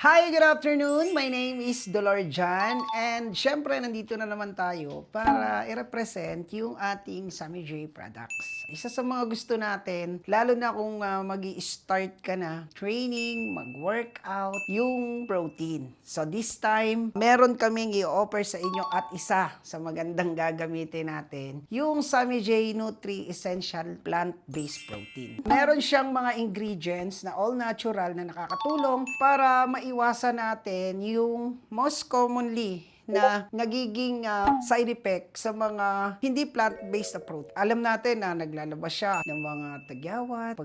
Hi, good afternoon. My name is Dolor Jan and syempre nandito na naman tayo para i-represent yung ating Sammy J products. Isa sa mga gusto natin, lalo na kung mag-i-start ka na training, mag-workout, yung protein. So this time, meron kaming i-offer sa inyo at isa sa magandang gagamitin natin, yung Sammy J Nutri Essential Plant-Based Protein. Meron siyang mga ingredients na all natural na nakakatulong para maiwasan natin yung most commonly na nagiging side effect sa mga hindi plant-based approach. Alam natin na naglalabas siya ng mga tagyawat,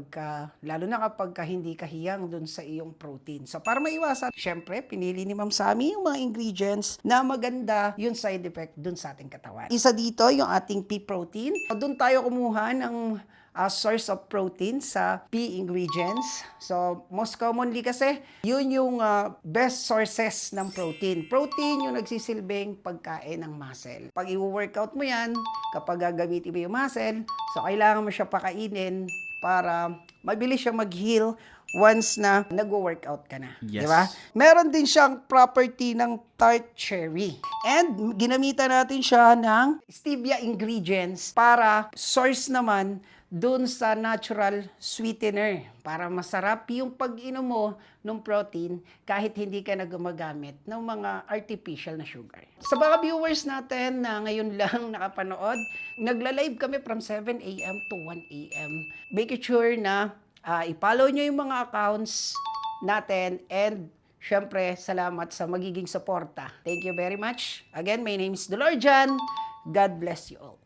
lalo na kapag hindi kahiyang dun sa iyong protein. So para maiwasan, syempre, pinili ni Ma'am Sammy yung mga ingredients na maganda yung side effect dun sa ating katawan. Isa dito yung ating pea protein. Dun tayo kumuha ng source of protein sa pea ingredients. So, most commonly kasi, yun yung best sources ng protein. Protein yung nagsisilbing pagkain ng muscle. Pag i-workout mo yan, kapag gagamitin mo yung muscle, so kailangan mo siya pakainin para mabilis siya mag-heal once na nag-workout ka na. Yes. Diba? Meron din siyang property ng tart cherry. And ginamitan natin siya ng stevia ingredients para source naman dun sa natural sweetener para masarap yung pag-inom mo ng protein kahit hindi ka na gumagamit ng mga artificial na sugar. Sa mga viewers natin na ngayon lang nakapanood, nagla-live kami from 7 a.m. to 1 a.m. Make sure na i-follow nyo yung mga accounts natin and syempre, salamat sa magiging suporta. Thank you very much. Again, my name is Dolor Jan. God bless you all.